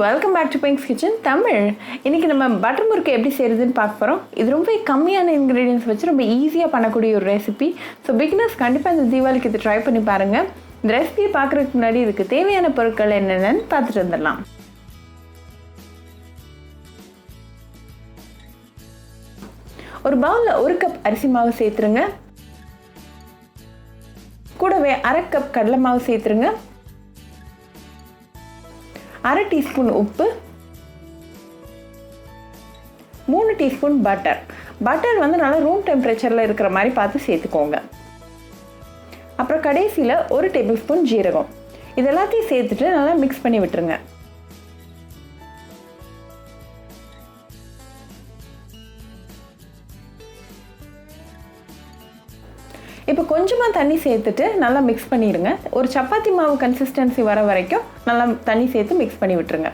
Welcome back to Pinks kitchen Tamil. இன்றைக்கி நம்ம butter முறுக்கு எப்படி செய்கிறதுன்னு பார்க்க போகிறோம். இது ரொம்ப கம்மியான இன்க்ரீடியன்ஸ் வச்சு ரொம்ப ஈஸியாக பண்ணக்கூடிய ஒரு ரெசிபி. ஸோ பிகினர்ஸ் கண்டிப்பாக இந்த தீபாவளிக்கு இது ட்ரை பண்ணி பாருங்கள். இந்த ரெசிபியை பார்க்குறதுக்கு முன்னாடி இதுக்கு தேவையான பொருட்கள் என்னென்னு பார்த்துட்டு வந்துடலாம். ஒரு பவுலில் 1 கப் அரிசி மாவு சேர்த்துருங்க. கூடவே 1/2 கப் கடலை மாவு சேர்த்துருங்க. 1/2 டீஸ்பூன் உப்பு, 3 டீஸ்பூன் பட்டர். பட்டர் வந்து நல்லா ரூம் டெம்பரேச்சரில் இருக்கிற மாதிரி பார்த்து சேர்த்துக்கோங்க. அப்புறம் கடைசியில் 1 டேபிள் ஸ்பூன் ஜீரகம். இது எல்லாத்தையும் சேர்த்துட்டு நல்லா மிக்ஸ் பண்ணி விட்டுருங்க. இப்போ கொஞ்சமாக தண்ணி சேர்த்துட்டு நல்லா மிக்ஸ் பண்ணிடுங்க. ஒரு சப்பாத்தி மாவு கன்சிஸ்டன்சி வர வரைக்கும் நல்லா தண்ணி சேர்த்து மிக்ஸ் பண்ணி விட்டுருங்க.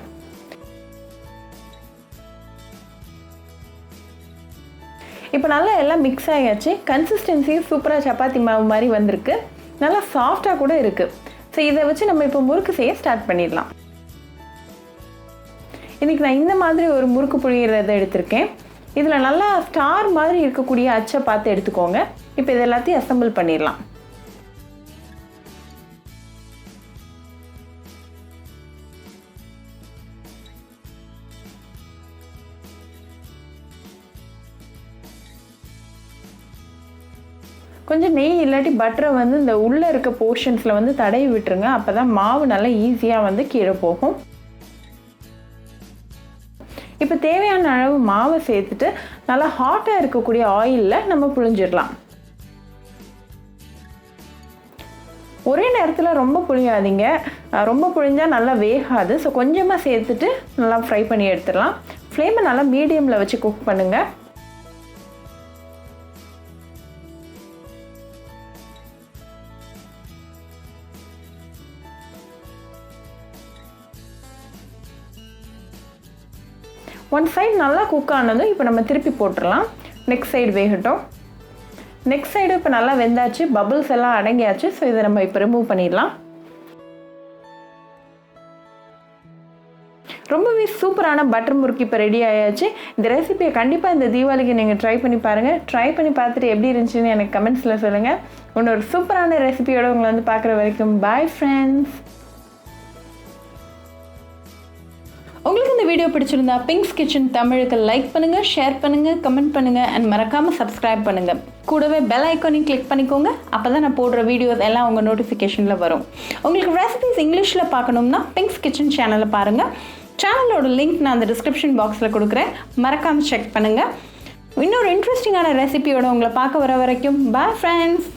இப்போ நல்லா எல்லாம் மிக்ஸ் ஆகியாச்சு. கன்சிஸ்டன்சி சூப்பராக சப்பாத்தி மாவு மாதிரி வந்திருக்கு. நல்லா சாஃப்டாக கூட இருக்குது. ஸோ இதை வச்சு நம்ம இப்போ முறுக்கு செய்ய ஸ்டார்ட் பண்ணிடலாம். இன்றைக்கி நான் இந்த மாதிரி ஒரு முறுக்கு புழிகிறத எடுத்திருக்கேன். இதில் நல்லா ஸ்டார் மாதிரி இருக்கக்கூடிய அச்சை பார்த்து எடுத்துக்கோங்க. இப்போ இது எல்லாத்தையும் அசம்பிள் பண்ணிடலாம். கொஞ்சம் நெய் இல்லாட்டி பட்டரை வந்து இந்த உள்ளே இருக்க போர்ஷன்ஸில் வந்து தடவி விட்டுருங்க. அப்போ தான் மாவு நல்லா ஈஸியாக வந்து கீழே போகும். இப்போ தேவையான அளவு மாவை சேர்த்துட்டு நல்லா ஹாட்டாக இருக்கக்கூடிய ஆயிலில் நம்ம புழிஞ்சிடலாம். ஒரே நேரத்தில் ரொம்ப புழியாதீங்க. ரொம்ப புழிஞ்சால் நல்லா வேகாது. ஸோ கொஞ்சமாக சேர்த்துட்டு நல்லா ஃப்ரை பண்ணி எடுத்துடலாம். ஃப்ளேமை நல்லா மீடியமில் வச்சு குக் பண்ணுங்கள். ஒன் சைடு நல்லா குக் ஆனதும் இப்போ நம்ம திருப்பி போட்டுடலாம். நெக்ஸ்ட் சைடு வேகட்டும். நெக்ஸ்ட் சைடு இப்போ நல்லா வெந்தாச்சு. பபிள்ஸ் எல்லாம் அடங்கியாச்சு. ஸோ இதை நம்ம இப்போ ரிமூவ் பண்ணிடலாம். ரொம்பவே சூப்பரான பட்டர் முறுக்கு இப்போ ரெடி ஆயாச்சு. இந்த ரெசிபியை கண்டிப்பாக இந்த தீபாவளிக்கு நீங்கள் ட்ரை பண்ணி பாருங்கள். ட்ரை பண்ணி பார்த்துட்டு எப்படி இருந்துச்சுன்னு எனக்கு கமெண்ட்ஸில் சொல்லுங்கள். இன்னொரு சூப்பரான ரெசிபியோட உங்களை வந்து பார்க்குற வரைக்கும் பாய் ஃப்ரெண்ட்ஸ். உங்களுக்கு இந்த வீடியோ பிடிச்சிருந்தா பிங்க்ஸ் கிச்சன் தமிழுக்கு லைக் பண்ணுங்கள், ஷேர் பண்ணுங்கள், கமெண்ட் பண்ணுங்கள் அண்ட் மறக்காமல் சப்ஸ்கிரைப் பண்ணுங்கள். கூடவே பெல் ஐக்கானையும் கிளிக் பண்ணிக்கோங்க. அப்போ தான் நான் போடுற வீடியோஸ் எல்லாம் உங்கள் நோட்டிஃபிகேஷனில் வரும். உங்களுக்கு ரெசிபிஸ் இங்கிலீஷில் பார்க்கணும்னா பிங்க்ஸ் கிச்சன் சேனலை பாருங்கள். சேனலோட லிங்க் நான் அந்த டிஸ்கிரிப்ஷன் பாக்ஸில் கொடுக்குறேன். மறக்காமல் செக் பண்ணுங்கள். இன்னொரு இன்ட்ரெஸ்டிங்கான ரெசிபியோட உங்களை பார்க்க வர வரைக்கும் பாய் ஃப்ரெண்ட்ஸ்.